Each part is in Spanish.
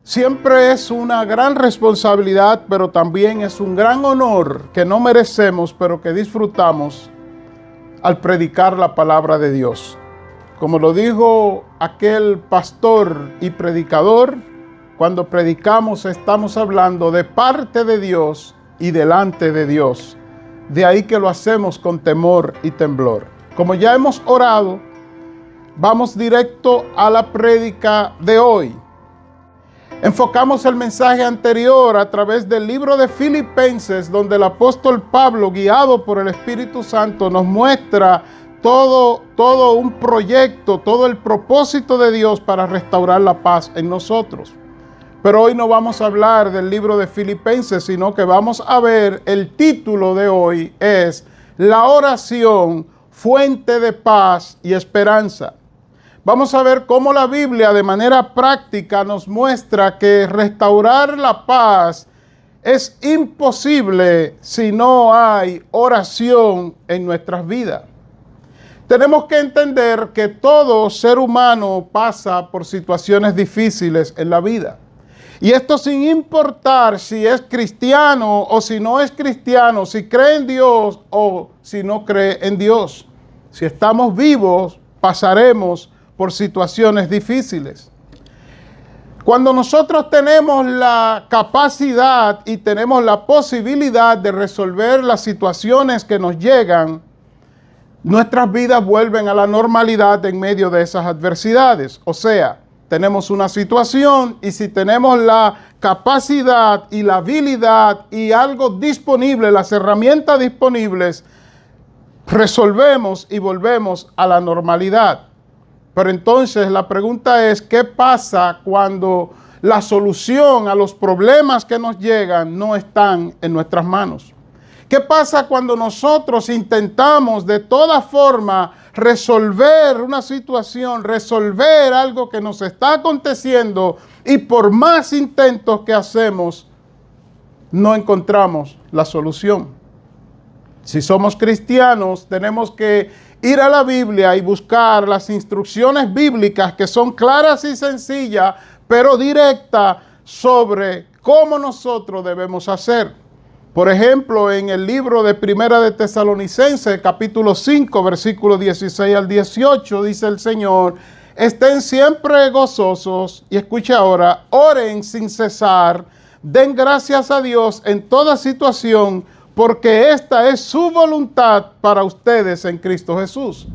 Siempre es una gran responsabilidad, pero también es un gran honor que no merecemos, pero que disfrutamos al predicar la palabra de Dios. Como lo dijo aquel pastor y predicador, cuando predicamos estamos hablando de parte de Dios y delante de Dios. De ahí que lo hacemos con temor y temblor. Como ya hemos orado, vamos directo a la prédica de hoy. Enfocamos el mensaje anterior a través del libro de Filipenses, donde el apóstol Pablo, guiado por el Espíritu Santo, nos muestra todo un proyecto, todo el propósito de Dios para restaurar la paz en nosotros. Pero hoy no vamos a hablar del libro de Filipenses, sino que vamos a ver, el título de hoy es La oración, fuente de paz y esperanza. Vamos a ver cómo la Biblia de manera práctica nos muestra que restaurar la paz es imposible si no hay oración en nuestras vidas. Tenemos que entender que todo ser humano pasa por situaciones difíciles en la vida. Y esto sin importar si es cristiano o si no es cristiano, si cree en Dios o si no cree en Dios. Si estamos vivos, pasaremos por situaciones difíciles. Cuando nosotros tenemos la capacidad y tenemos la posibilidad de resolver las situaciones que nos llegan, nuestras vidas vuelven a la normalidad en medio de esas adversidades. O sea, tenemos una situación y si tenemos la capacidad y la habilidad y algo disponible, las herramientas disponibles, resolvemos y volvemos a la normalidad. Pero entonces la pregunta es, ¿qué pasa cuando la solución a los problemas que nos llegan no están en nuestras manos? ¿Qué pasa cuando nosotros intentamos de toda forma resolver una situación, resolver algo que nos está aconteciendo y por más intentos que hacemos, no encontramos la solución? Si somos cristianos, tenemos que ir a la Biblia y buscar las instrucciones bíblicas que son claras y sencillas, pero directas sobre cómo nosotros debemos hacer. Por ejemplo, en el libro de Primera de Tesalonicenses, capítulo 5, versículos 16 al 18, dice el Señor: estén siempre gozosos, y escuche ahora, oren sin cesar, den gracias a Dios en toda situación, porque esta es su voluntad para ustedes en Cristo Jesús.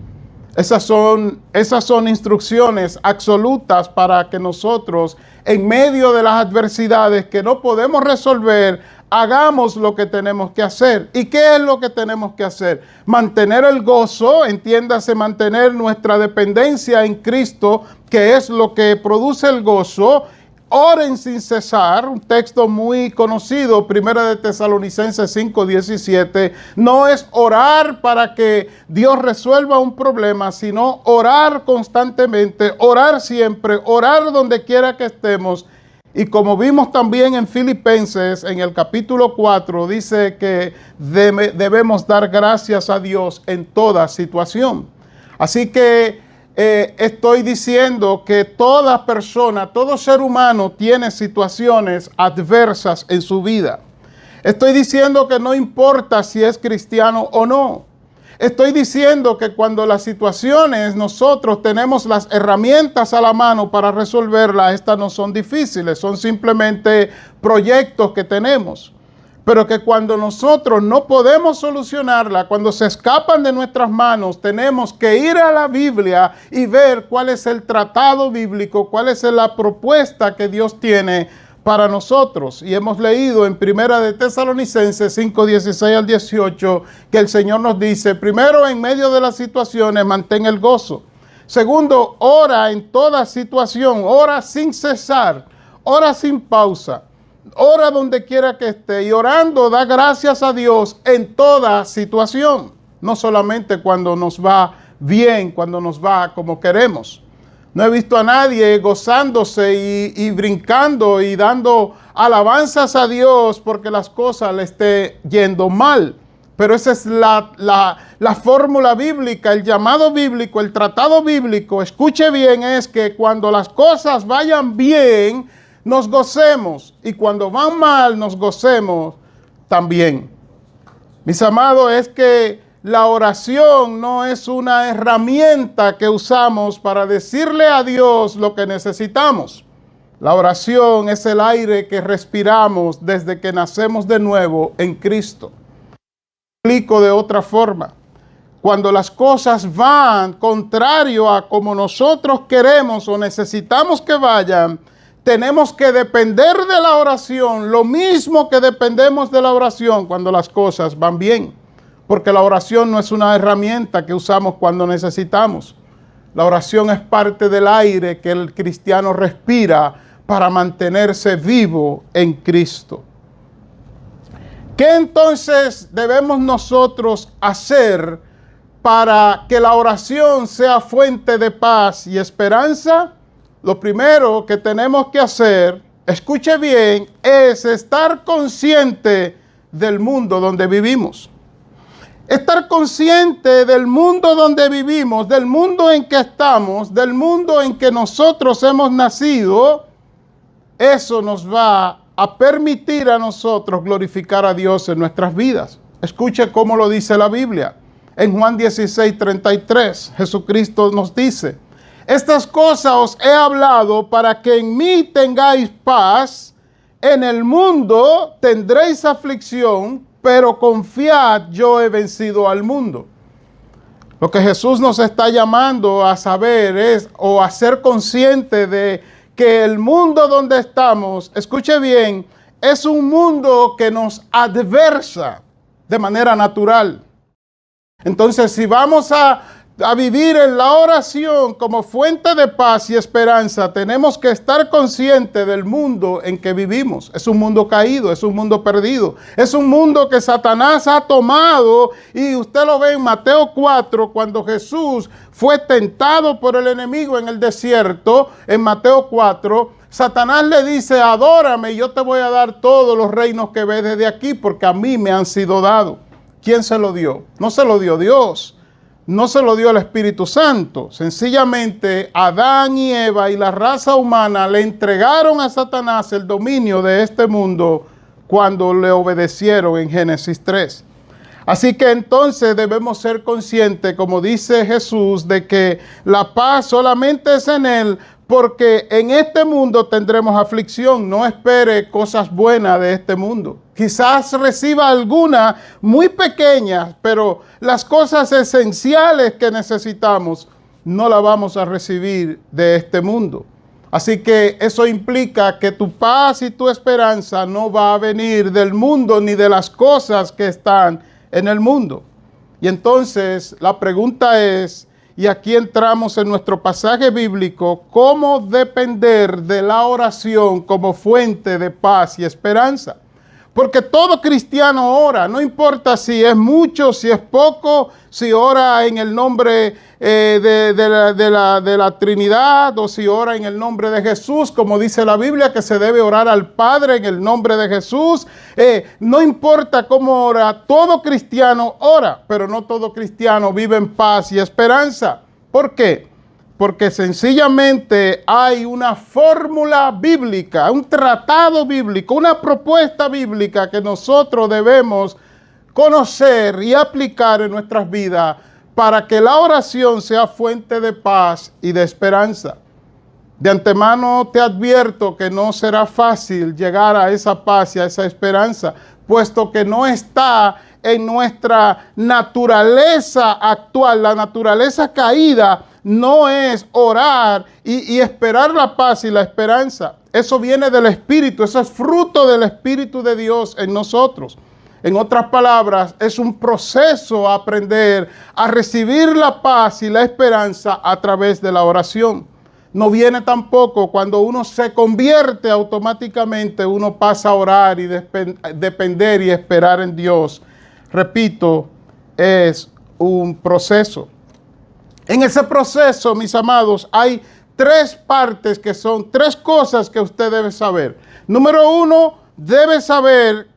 Esas son instrucciones absolutas para que nosotros, en medio de las adversidades que no podemos resolver, hagamos lo que tenemos que hacer. ¿Y qué es lo que tenemos que hacer? Mantener el gozo, entiéndase, mantener nuestra dependencia en Cristo, que es lo que produce el gozo. Oren sin cesar, un texto muy conocido, Primera de Tesalonicenses 5:17. No es orar para que Dios resuelva un problema, sino orar constantemente, orar siempre, orar donde quiera que estemos. Y como vimos también en Filipenses, en el capítulo 4, dice que debemos dar gracias a Dios en toda situación. Así que estoy diciendo que toda persona, todo ser humano tiene situaciones adversas en su vida. Estoy diciendo que no importa si es cristiano o no. Estoy diciendo que cuando las situaciones nosotros tenemos las herramientas a la mano para resolverlas, estas no son difíciles, son simplemente proyectos que tenemos. Pero que cuando nosotros no podemos solucionarla, cuando se escapan de nuestras manos, tenemos que ir a la Biblia y ver cuál es el tratado bíblico, cuál es la propuesta que Dios tiene para nosotros. Y hemos leído en Primera de Tesalonicenses 5:16 al 18 que el Señor nos dice: primero, en medio de las situaciones, mantén el gozo. Segundo, ora en toda situación, ora sin cesar, ora sin pausa. Ora donde quiera que esté, y orando da gracias a Dios en toda situación, no solamente cuando nos va bien, cuando nos va como queremos. No he visto a nadie gozándose y brincando y dando alabanzas a Dios porque las cosas le estén yendo mal. Pero esa es la fórmula bíblica, el llamado bíblico, el tratado bíblico. Escuche bien, es que cuando las cosas vayan bien, nos gocemos. Y cuando van mal, nos gocemos también. Mis amados, es que la oración no es una herramienta que usamos para decirle a Dios lo que necesitamos. La oración es el aire que respiramos desde que nacemos de nuevo en Cristo. Explico de otra forma. Cuando las cosas van contrario a como nosotros queremos o necesitamos que vayan, tenemos que depender de la oración, lo mismo que dependemos de la oración cuando las cosas van bien. Porque la oración no es una herramienta que usamos cuando necesitamos. La oración es parte del aire que el cristiano respira para mantenerse vivo en Cristo. ¿Qué entonces debemos nosotros hacer para que la oración sea fuente de paz y esperanza? Lo primero que tenemos que hacer, escuche bien, es estar consciente del mundo donde vivimos. Estar consciente del mundo donde vivimos, del mundo en que estamos, del mundo en que nosotros hemos nacido, eso nos va a permitir a nosotros glorificar a Dios en nuestras vidas. Escuche cómo lo dice la Biblia. En Juan 16:33, Jesucristo nos dice: estas cosas os he hablado para que en mí tengáis paz. En el mundo tendréis aflicción, pero confiad, yo he vencido al mundo. Lo que Jesús nos está llamando a saber es, o a ser consciente de que el mundo donde estamos, escuche bien, es un mundo que nos adversa de manera natural. Entonces, si vamos a vivir en la oración como fuente de paz y esperanza, tenemos que estar conscientes del mundo en que vivimos. Es un mundo caído, es un mundo perdido, es un mundo que Satanás ha tomado, y usted lo ve en Mateo 4, cuando Jesús fue tentado por el enemigo en el desierto. En Mateo 4, Satanás le dice: adórame y yo te voy a dar todos los reinos que ves desde aquí, porque a mí me han sido dados. ¿Quién se lo dio? No se lo dio Dios. No se lo dio el Espíritu Santo. Sencillamente Adán y Eva y la raza humana le entregaron a Satanás el dominio de este mundo cuando le obedecieron en Génesis 3. Así que entonces debemos ser conscientes, como dice Jesús, de que la paz solamente es en Él, porque en este mundo tendremos aflicción. No espere cosas buenas de este mundo. Quizás reciba alguna muy pequeña, pero las cosas esenciales que necesitamos no las vamos a recibir de este mundo. Así que eso implica que tu paz y tu esperanza no va a venir del mundo ni de las cosas que están en el mundo. Y entonces la pregunta es, y aquí entramos en nuestro pasaje bíblico, ¿cómo depender de la oración como fuente de paz y esperanza? Porque todo cristiano ora, no importa si es mucho, si es poco, si ora en el nombre de la Trinidad, o si ora en el nombre de Jesús, como dice la Biblia, que se debe orar al Padre en el nombre de Jesús. No importa cómo ora, todo cristiano ora, pero no todo cristiano vive en paz y esperanza. ¿Por qué? Porque sencillamente hay una fórmula bíblica, un tratado bíblico, una propuesta bíblica que nosotros debemos conocer y aplicar en nuestras vidas para que la oración sea fuente de paz y de esperanza. De antemano te advierto que no será fácil llegar a esa paz y a esa esperanza, puesto que no está en nuestra naturaleza actual. La naturaleza caída no es orar y esperar la paz y la esperanza. Eso viene del Espíritu, eso es fruto del Espíritu de Dios en nosotros. En otras palabras, es un proceso a aprender a recibir la paz y la esperanza a través de la oración. No viene tampoco cuando uno se convierte automáticamente, uno pasa a orar y depender y esperar en Dios. Repito, es un proceso. En ese proceso, mis amados, hay tres partes que son tres cosas que usted debe saber. Número uno, debe saber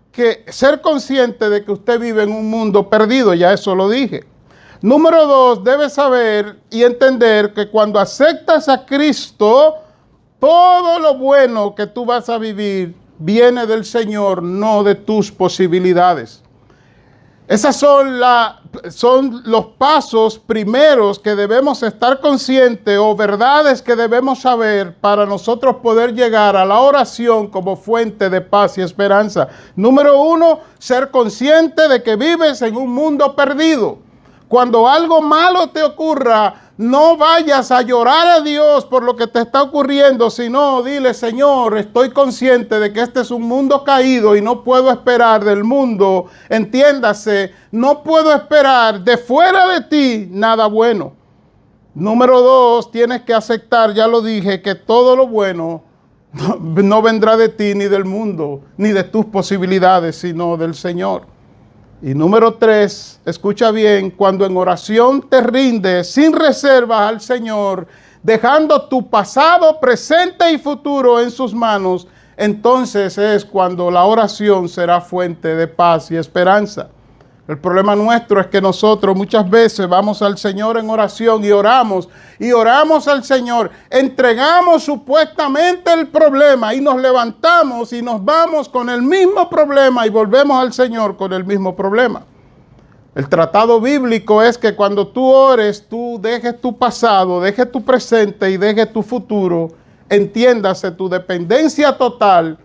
ser consciente de que usted vive en un mundo perdido, ya eso lo dije. Número dos, debe saber y entender que cuando aceptas a Cristo, todo lo bueno que tú vas a vivir viene del Señor, no de tus posibilidades. Esos son los pasos primeros que debemos estar conscientes o verdades que debemos saber para nosotros poder llegar a la oración como fuente de paz y esperanza. Número 1, ser consciente de que vives en un mundo perdido. Cuando algo malo te ocurra, no vayas a llorar a Dios por lo que te está ocurriendo, sino dile: Señor, estoy consciente de que este es un mundo caído y no puedo esperar del mundo, entiéndase, no puedo esperar de fuera de ti nada bueno. Número 2, tienes que aceptar, ya lo dije, que todo lo bueno no vendrá de ti ni del mundo, ni de tus posibilidades, sino del Señor. Y número 3, escucha bien, cuando en oración te rindes sin reservas al Señor, dejando tu pasado, presente y futuro en sus manos, entonces es cuando la oración será fuente de paz y esperanza. El problema nuestro es que nosotros muchas veces vamos al Señor en oración y oramos al Señor, entregamos supuestamente el problema y nos levantamos y nos vamos con el mismo problema y volvemos al Señor con el mismo problema. El tratado bíblico es que cuando tú ores, tú dejes tu pasado, dejes tu presente y dejes tu futuro, entiéndase tu dependencia total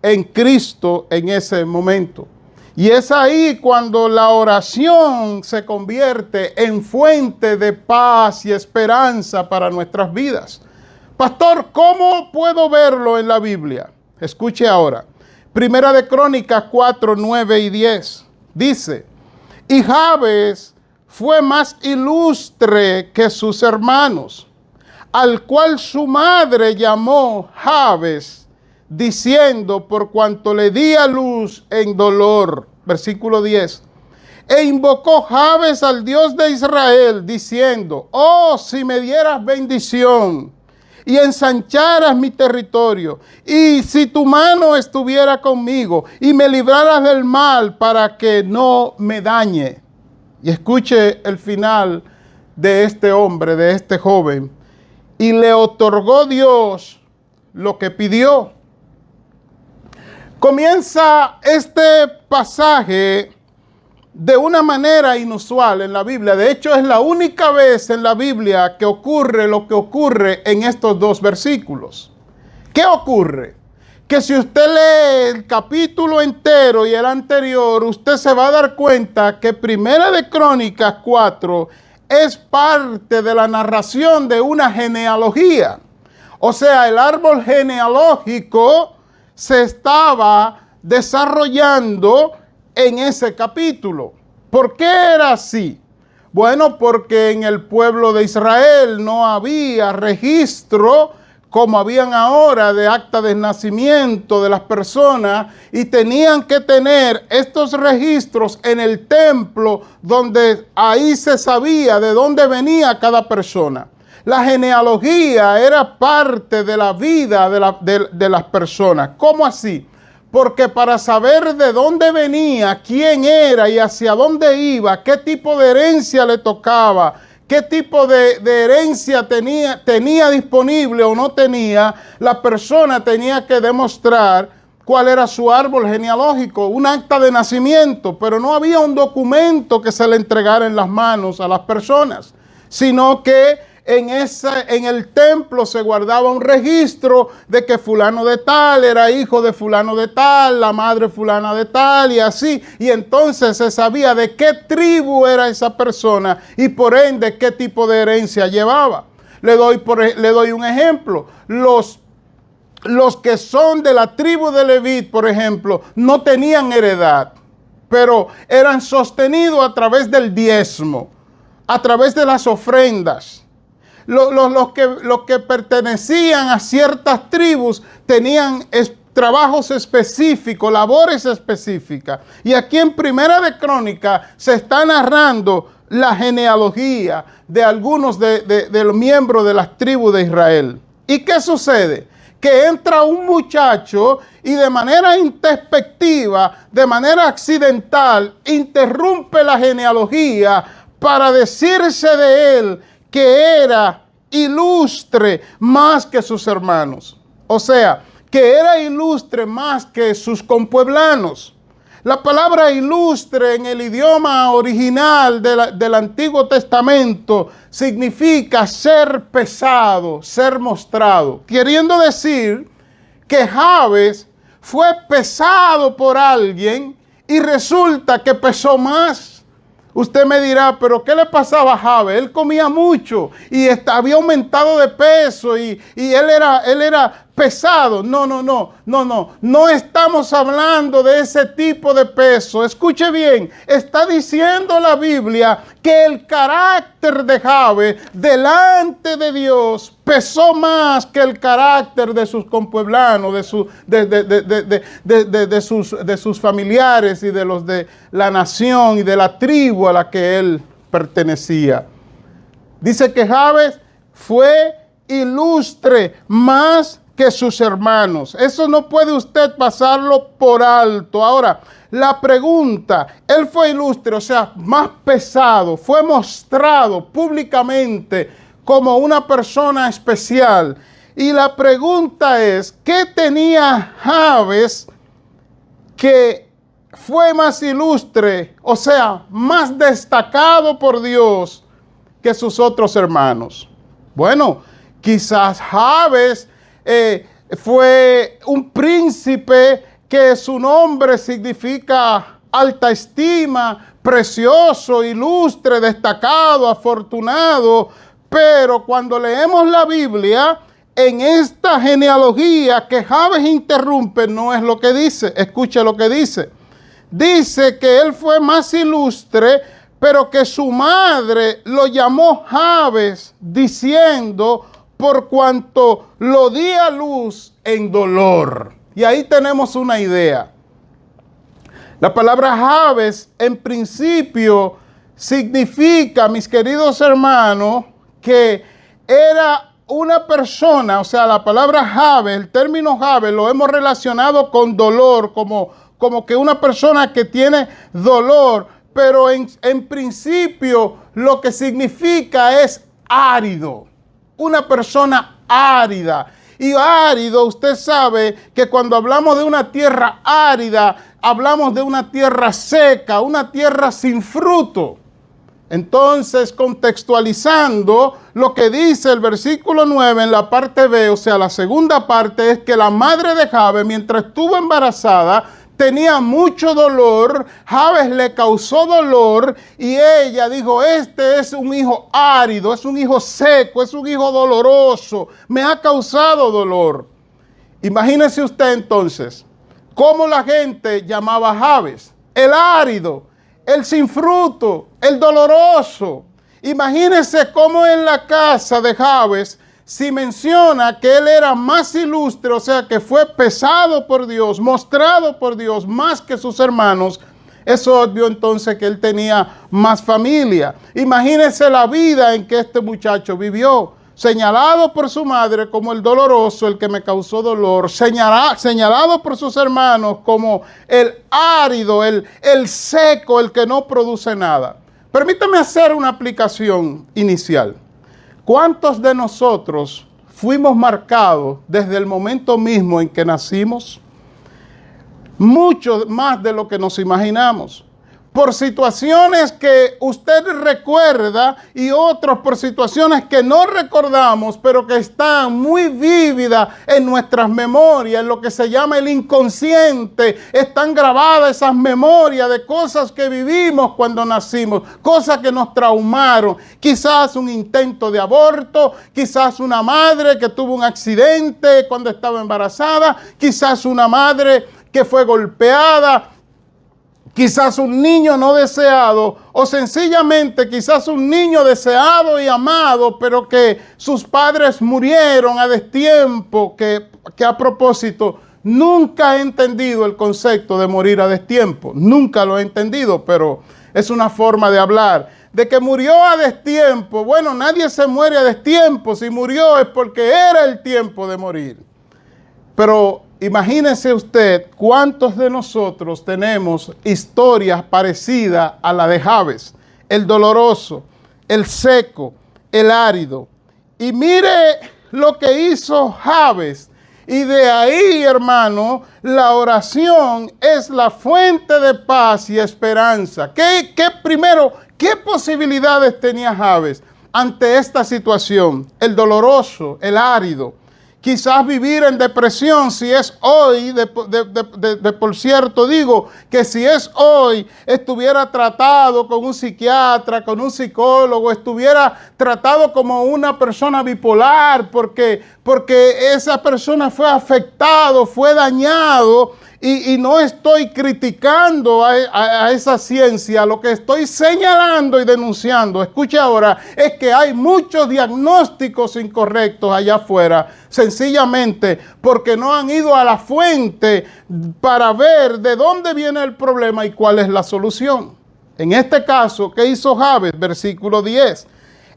en Cristo en ese momento. Y es ahí cuando la oración se convierte en fuente de paz y esperanza para nuestras vidas. Pastor, ¿cómo puedo verlo en la Biblia? Escuche ahora. Primera de Crónicas 4, 9 y 10. Dice: y Jabes fue más ilustre que sus hermanos, al cual su madre llamó Jabes, diciendo: por cuanto le di a luz en dolor. Versículo 10. E invocó Jabes al Dios de Israel, diciendo: oh, si me dieras bendición y ensancharas mi territorio, y si tu mano estuviera conmigo y me libraras del mal para que no me dañe. Y escuche el final de este hombre, de este joven. Y le otorgó Dios lo que pidió. Comienza este pasaje de una manera inusual en la Biblia. De hecho, es la única vez en la Biblia que ocurre lo que ocurre en estos dos versículos. ¿Qué ocurre? Que si usted lee el capítulo entero y el anterior, usted se va a dar cuenta que Primera de Crónicas 4 es parte de la narración de una genealogía. O sea, el árbol genealógico se estaba desarrollando en ese capítulo. ¿Por qué era así? Bueno, porque en el pueblo de Israel no había registro como habían ahora de acta de nacimiento de las personas, y tenían que tener estos registros en el templo, donde ahí se sabía de dónde venía cada persona. La genealogía era parte de la vida de las personas. ¿Cómo así? Porque para saber de dónde venía, quién era y hacia dónde iba, qué tipo de herencia le tocaba, qué tipo de herencia tenía disponible o no tenía, la persona tenía que demostrar cuál era su árbol genealógico, un acta de nacimiento, pero no había un documento que se le entregara en las manos a las personas, sino que en el templo se guardaba un registro de que fulano de tal era hijo de fulano de tal, la madre fulana de tal y así. Y entonces se sabía de qué tribu era esa persona y por ende qué tipo de herencia llevaba. Le doy un ejemplo. Los que son de la tribu de Leví, por ejemplo, no tenían heredad, pero eran sostenidos a través del diezmo, a través de las ofrendas. Los que pertenecían a ciertas tribus tenían trabajos específicos, labores específicas. Y aquí en Primera de Crónicas se está narrando la genealogía de algunos de los miembros de las tribus de Israel. ¿Y qué sucede? Que entra un muchacho y de manera introspectiva, de manera accidental, interrumpe la genealogía para decirse de él que era ilustre más que sus hermanos. O sea, que era ilustre más que sus compueblanos. La palabra ilustre en el idioma original del Antiguo Testamento significa ser pesado, ser mostrado, queriendo decir que Jabes fue pesado por alguien y resulta que pesó más. Usted me dirá, pero ¿qué le pasaba a Jabes? Él comía mucho y había aumentado de peso y él era pesado. No estamos hablando de ese tipo de peso. Escuche bien, está diciendo la Biblia que el carácter de Jabes delante de Dios pesó más que el carácter de sus compueblanos, de sus familiares y de los de la nación y de la tribu a la que él pertenecía. Dice que Jabes fue ilustre más que sus hermanos. Eso no puede usted pasarlo por alto. Ahora, la pregunta, él fue ilustre, o sea, más pesado, fue mostrado públicamente como una persona especial. Y la pregunta es, ¿qué tenía Jabes que fue más ilustre, o sea, más destacado por Dios que sus otros hermanos? Bueno, quizás Jabes fue un príncipe que su nombre significa alta estima, precioso, ilustre, destacado, afortunado. Pero cuando leemos la Biblia, en esta genealogía que Jabes interrumpe, no es lo que dice. Escuche lo que dice. Dice que él fue más ilustre, pero que su madre lo llamó Jabes, diciendo, por cuanto lo di a luz en dolor. Y ahí tenemos una idea. La palabra Jabes, en principio, significa, mis queridos hermanos, que era una persona, o sea, la palabra Jabes, el término Jabes lo hemos relacionado con dolor, como que una persona que tiene dolor, pero en principio lo que significa es árido, una persona árida. Y árido, usted sabe que cuando hablamos de una tierra árida, hablamos de una tierra seca, una tierra sin fruto. Entonces, contextualizando lo que dice el versículo 9 en la parte B, o sea, la segunda parte, es que la madre de Jabes, mientras estuvo embarazada, tenía mucho dolor. Jabes le causó dolor y ella dijo, este es un hijo árido, es un hijo seco, es un hijo doloroso, me ha causado dolor. Imagínese usted entonces cómo la gente llamaba a Jabes, el árido, el sin fruto, el doloroso. Imagínense cómo en la casa de Jabes, si menciona que él era más ilustre, o sea, que fue pesado por Dios, mostrado por Dios más que sus hermanos, es obvio entonces que él tenía más familia. Imagínense la vida en que este muchacho vivió, señalado por su madre como el doloroso, el que me causó dolor, señalado por sus hermanos como el árido, el seco, el que no produce nada. Permítame hacer una aplicación inicial. ¿Cuántos de nosotros fuimos marcados desde el momento mismo en que nacimos? Mucho más de lo que nos imaginamos. Por situaciones que usted recuerda y otros por situaciones que no recordamos, pero que están muy vívidas en nuestras memorias, en lo que se llama el inconsciente. Están grabadas esas memorias de cosas que vivimos cuando nacimos, cosas que nos traumaron. Quizás un intento de aborto, quizás una madre que tuvo un accidente cuando estaba embarazada, quizás una madre que fue golpeada, quizás un niño no deseado, o sencillamente quizás un niño deseado y amado, pero que sus padres murieron a destiempo, que a propósito, nunca he entendido el concepto de morir a destiempo, nunca lo he entendido, pero es una forma de hablar, de que murió a destiempo. Bueno, nadie se muere a destiempo, si murió es porque era el tiempo de morir. Pero imagínese usted cuántos de nosotros tenemos historias parecidas a la de Jabes, el doloroso, el seco, el árido. Y mire lo que hizo Jabes. Y de ahí, hermano, la oración es la fuente de paz y esperanza. ¿Qué posibilidades tenía Jabes ante esta situación? El doloroso, el árido. Quizás vivir en depresión, si es hoy, por cierto, digo que si es hoy, estuviera tratado con un psiquiatra, con un psicólogo, estuviera tratado como una persona bipolar, porque esa persona fue afectado, fue dañado. Y no estoy criticando a esa ciencia, lo que estoy señalando y denunciando, escuche ahora, es que hay muchos diagnósticos incorrectos allá afuera, sencillamente porque no han ido a la fuente para ver de dónde viene el problema y cuál es la solución. En este caso, ¿qué hizo Jabes? Versículo 10.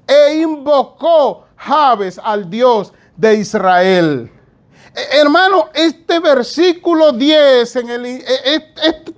E invocó Jabes al Dios de Israel. Hermano, este versículo 10,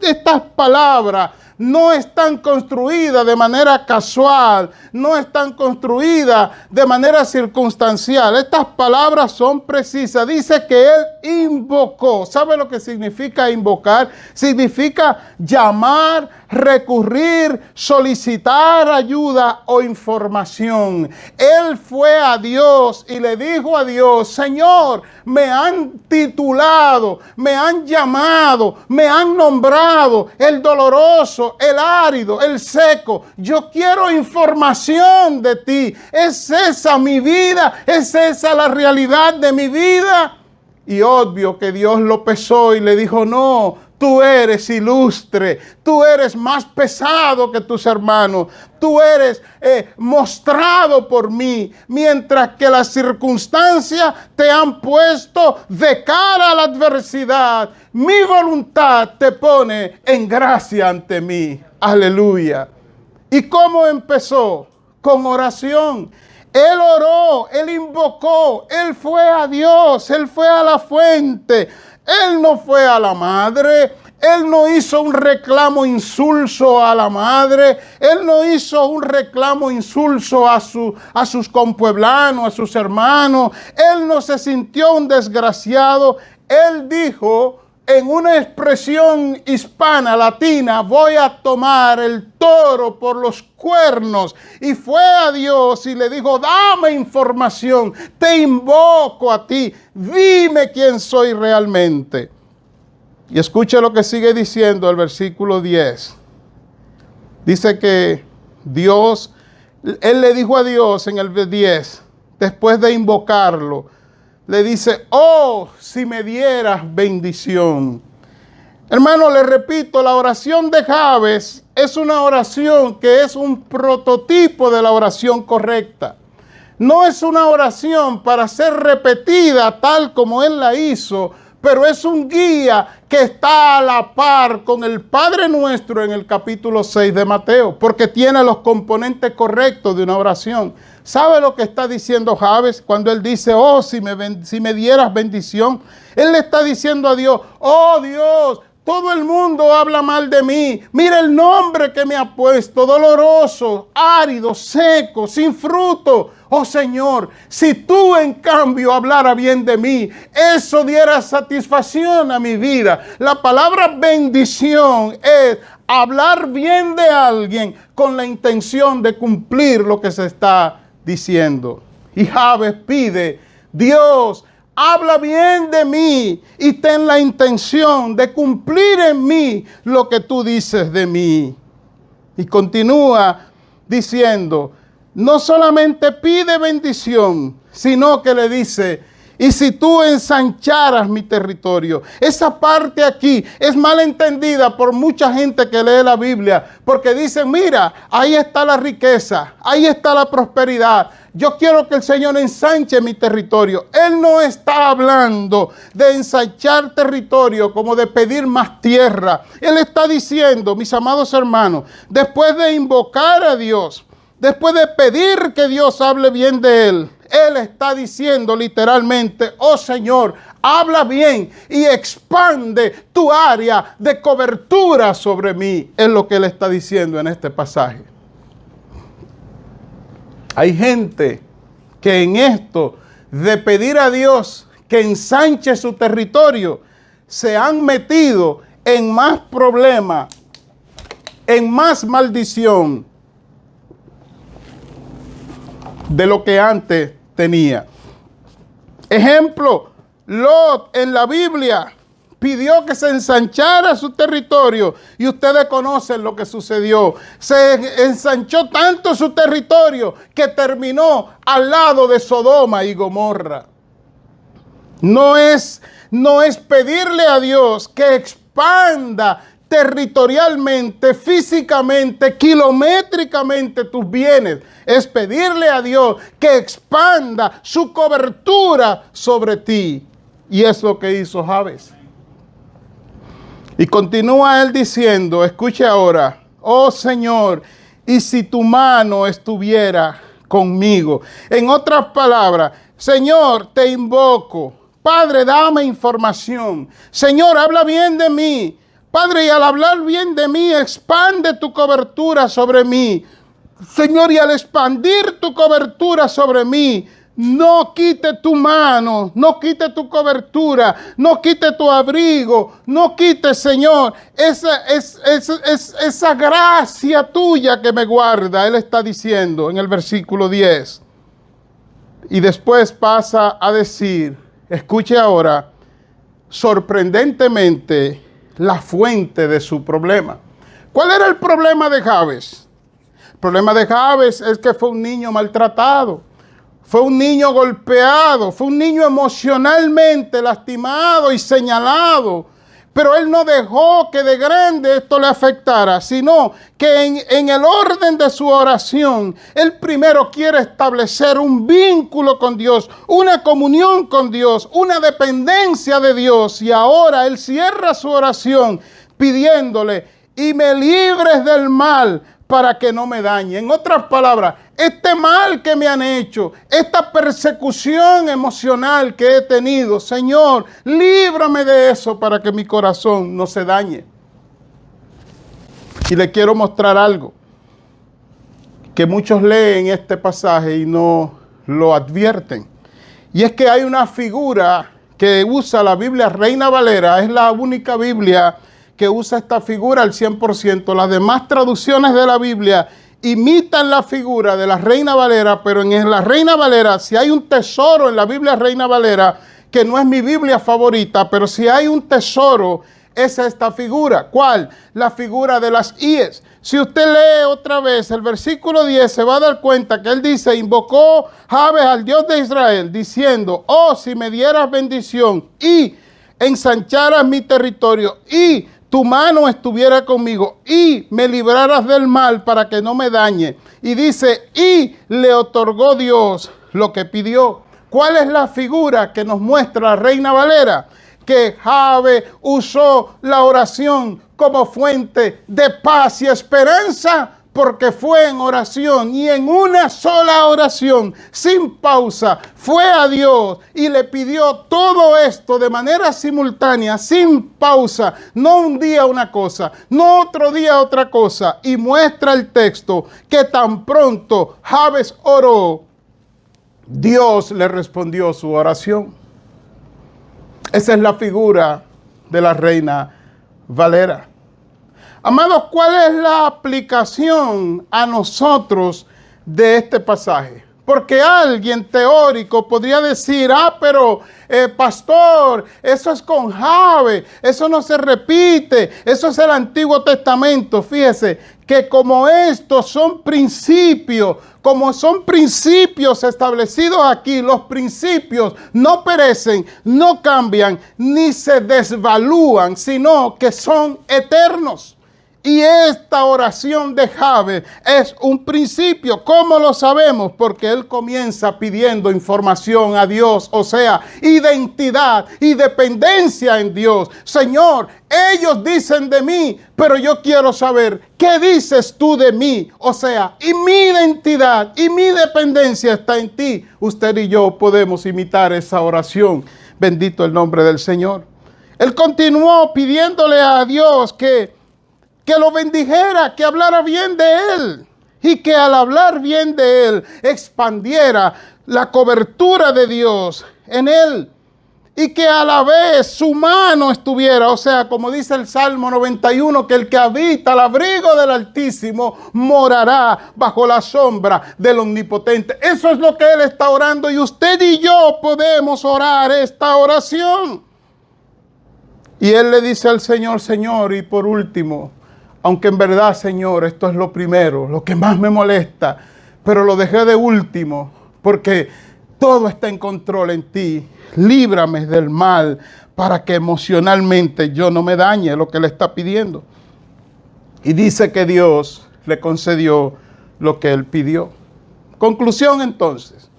estas palabras no están construidas de manera casual, no están construidas de manera circunstancial. Estas palabras son precisas. Dice que él invocó. ¿Sabe lo que significa invocar? Significa llamar, recurrir, solicitar ayuda o información. Él fue a Dios y le dijo a Dios: Señor, me han titulado, me han llamado, me han nombrado el doloroso, el árido, el seco. Yo quiero información de ti. ¿Es esa mi vida? ¿Es esa la realidad de mi vida? Y obvio que Dios lo pesó y le dijo: no, tú eres ilustre, tú eres más pesado que tus hermanos, tú eres mostrado por mí, mientras que las circunstancias te han puesto de cara a la adversidad. Mi voluntad te pone en gracia ante mí. Aleluya. ¿Y cómo empezó? Con oración. Él oró, él invocó, él fue a Dios, él fue a la fuente. Él no fue a la madre, él no hizo un reclamo insulso a la madre, él no hizo un reclamo insulso a sus compueblanos, a sus hermanos, él no se sintió un desgraciado. Él dijo en una expresión hispana, latina: voy a tomar el toro por los cuernos. Y fue a Dios y le dijo: dame información, te invoco a ti, dime quién soy realmente. Y escuche lo que sigue diciendo el versículo 10. Dice que Dios, él le dijo a Dios en el 10, después de invocarlo, le dice: oh, si me dieras bendición. Hermano, le repito, la oración de Jabes es una oración que es un prototipo de la oración correcta. No es una oración para ser repetida tal como él la hizo, pero es un guía que está a la par con el Padre Nuestro en el capítulo 6 de Mateo, porque tiene los componentes correctos de una oración. ¿Sabe lo que está diciendo Jabes cuando él dice: oh, si me dieras bendición? Él le está diciendo a Dios: oh Dios, todo el mundo habla mal de mí. Mira el nombre que me ha puesto: doloroso, árido, seco, sin fruto. Oh Señor, si tú en cambio hablara bien de mí, eso diera satisfacción a mi vida. La palabra bendición es hablar bien de alguien con la intención de cumplir lo que se está diciendo. Y Jabes pide: Dios, habla bien de mí y ten la intención de cumplir en mí lo que tú dices de mí. Y continúa diciendo: no solamente pide bendición, sino que le dice: y si tú ensancharas mi territorio. Esa parte aquí es mal entendida por mucha gente que lee la Biblia, porque dicen: mira, ahí está la riqueza, ahí está la prosperidad. Yo quiero que el Señor ensanche mi territorio. Él no está hablando de ensanchar territorio como de pedir más tierra. Él está diciendo, mis amados hermanos, después de invocar a Dios, después de pedir que Dios hable bien de él, él está diciendo literalmente: oh Señor, habla bien y expande tu área de cobertura sobre mí. Es lo que él está diciendo en este pasaje. Hay gente que en esto de pedir a Dios que ensanche su territorio, se han metido en más problemas, en más maldición de lo que antes tenía. Ejemplo, Lot en la Biblia pidió que se ensanchara su territorio y ustedes conocen lo que sucedió. Se ensanchó tanto su territorio que terminó al lado de Sodoma y Gomorra. No es pedirle a Dios que expanda territorialmente, físicamente, kilométricamente tus bienes. Es pedirle a Dios que expanda su cobertura sobre ti. Y es lo que hizo Jabes. Y continúa él diciendo, escuche ahora, oh Señor, y si tu mano estuviera conmigo. En otras palabras, Señor, te invoco. Padre, dame información. Señor, habla bien de mí. Padre, y al hablar bien de mí, expande tu cobertura sobre mí. Señor, y al expandir tu cobertura sobre mí, no quite tu mano, no quite tu cobertura, no quite tu abrigo, no quite, Señor, esa gracia tuya que me guarda. Él está diciendo en el versículo 10. Y después pasa a decir, escuche ahora, sorprendentemente, la fuente de su problema. ¿Cuál era el problema de Jabes? El problema de Jabes es que fue un niño maltratado. Fue un niño golpeado, fue un niño emocionalmente lastimado y señalado. Pero él no dejó que de grande esto le afectara, sino que en el orden de su oración, él primero quiere establecer un vínculo con Dios, una comunión con Dios, una dependencia de Dios. Y ahora él cierra su oración pidiéndole, y me libres del mal para que no me dañe. En otras palabras, este mal que me han hecho, esta persecución emocional que he tenido, Señor, líbrame de eso para que mi corazón no se dañe. Y le quiero mostrar algo que muchos leen este pasaje y no lo advierten. Y es que hay una figura que usa la Biblia Reina Valera, es la única Biblia que usa esta figura al 100%. Las demás traducciones de la Biblia imitan la figura de la Reina Valera, pero en la Reina Valera, si hay un tesoro en la Biblia Reina Valera, que no es mi Biblia favorita, pero si hay un tesoro, es esta figura. ¿Cuál? La figura de las íes. Si usted lee otra vez el versículo 10, se va a dar cuenta que él dice, invocó Jabes al Dios de Israel, diciendo, oh, si me dieras bendición y ensancharas mi territorio y tu mano estuviera conmigo y me libraras del mal para que no me dañe. Y dice, y le otorgó Dios lo que pidió. ¿Cuál es la figura que nos muestra la Reina Valera? Que Jabes usó la oración como fuente de paz y esperanza, porque fue en oración y en una sola oración, sin pausa, fue a Dios y le pidió todo esto de manera simultánea, sin pausa, no un día una cosa, no otro día otra cosa. Y muestra el texto que tan pronto Jabes oró, Dios le respondió su oración. Esa es la figura de la Reina Valera. Amados, ¿cuál es la aplicación a nosotros de este pasaje? Porque alguien teórico podría decir, pero pastor, eso es con Jabes, eso no se repite, eso es el Antiguo Testamento. Fíjese que como estos son principios, como son principios establecidos aquí, los principios no perecen, no cambian, ni se desvalúan, sino que son eternos. Y esta oración de Jabes es un principio. ¿Cómo lo sabemos? Porque él comienza pidiendo información a Dios, o sea, identidad y dependencia en Dios. Señor, ellos dicen de mí, pero yo quiero saber, ¿qué dices tú de mí? O sea, y mi identidad y mi dependencia está en ti. Usted y yo podemos imitar esa oración. Bendito el nombre del Señor. Él continuó pidiéndole a Dios que lo bendijera, que hablara bien de él y que al hablar bien de él expandiera la cobertura de Dios en él. y que a la vez su mano estuviera, o sea, como dice el Salmo 91, que el que habita al abrigo del Altísimo morará bajo la sombra del Omnipotente. Eso es lo que él está orando y usted y yo podemos orar esta oración. Y él le dice al Señor, Señor, y por último, aunque en verdad, Señor, esto es lo primero, lo que más me molesta, pero lo dejé de último, porque todo está en control en ti. Líbrame del mal para que emocionalmente yo no me dañe lo que le está pidiendo. Y dice que Dios le concedió lo que él pidió. Conclusión entonces.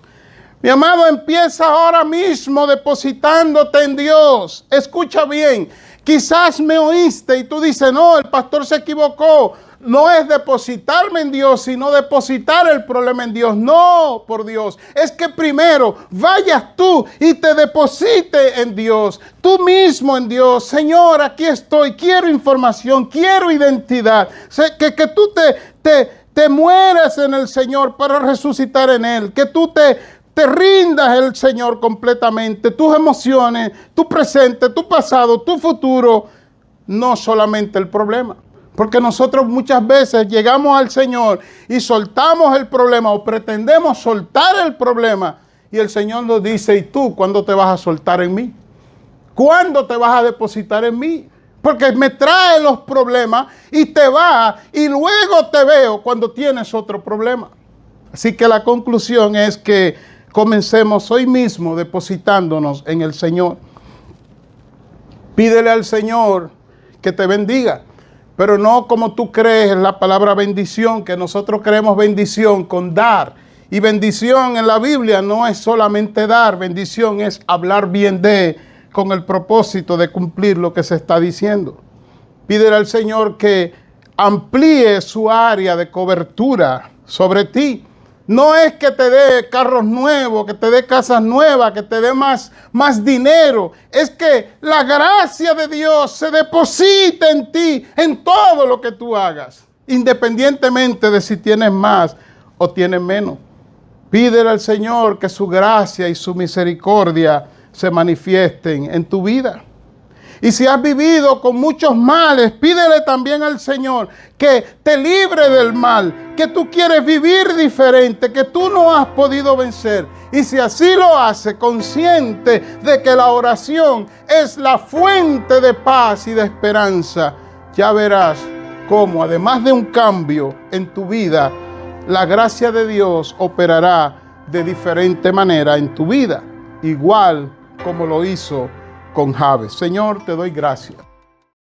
Mi amado, empieza ahora mismo depositándote en Dios. Escucha bien. Quizás me oíste y tú dices, no, el pastor se equivocó. No es depositarme en Dios, sino depositar el problema en Dios. No, por Dios. Es que primero vayas tú y te deposite en Dios. Tú mismo en Dios. Señor, aquí estoy. Quiero información, quiero identidad. Que tú te mueras en el Señor para resucitar en Él. Que tú te rindas al Señor completamente. Tus emociones, tu presente, tu pasado, tu futuro. No solamente el problema. Porque nosotros muchas veces llegamos al Señor y soltamos el problema o pretendemos soltar el problema. Y el Señor nos dice, ¿y tú cuándo te vas a soltar en mí? ¿Cuándo te vas a depositar en mí? Porque me trae los problemas y te va y luego te veo cuando tienes otro problema. Así que la conclusión es que comencemos hoy mismo depositándonos en el Señor. Pídele al Señor que te bendiga. Pero no como tú crees en la palabra bendición, que nosotros creemos bendición con dar. Y bendición en la Biblia no es solamente dar, bendición es hablar bien de, con el propósito de cumplir lo que se está diciendo. Pídele al Señor que amplíe su área de cobertura sobre ti. No es que te dé carros nuevos, que te dé casas nuevas, que te dé más dinero. Es que la gracia de Dios se deposita en ti, en todo lo que tú hagas, independientemente de si tienes más o tienes menos. Pídele al Señor que su gracia y su misericordia se manifiesten en tu vida. Y si has vivido con muchos males, pídele también al Señor que te libre del mal, que tú quieres vivir diferente, que tú no has podido vencer. Y si así lo hace, consciente de que la oración es la fuente de paz y de esperanza, ya verás cómo, además de un cambio en tu vida, la gracia de Dios operará de diferente manera en tu vida, igual como lo hizo con Jabes. Señor, te doy gracias.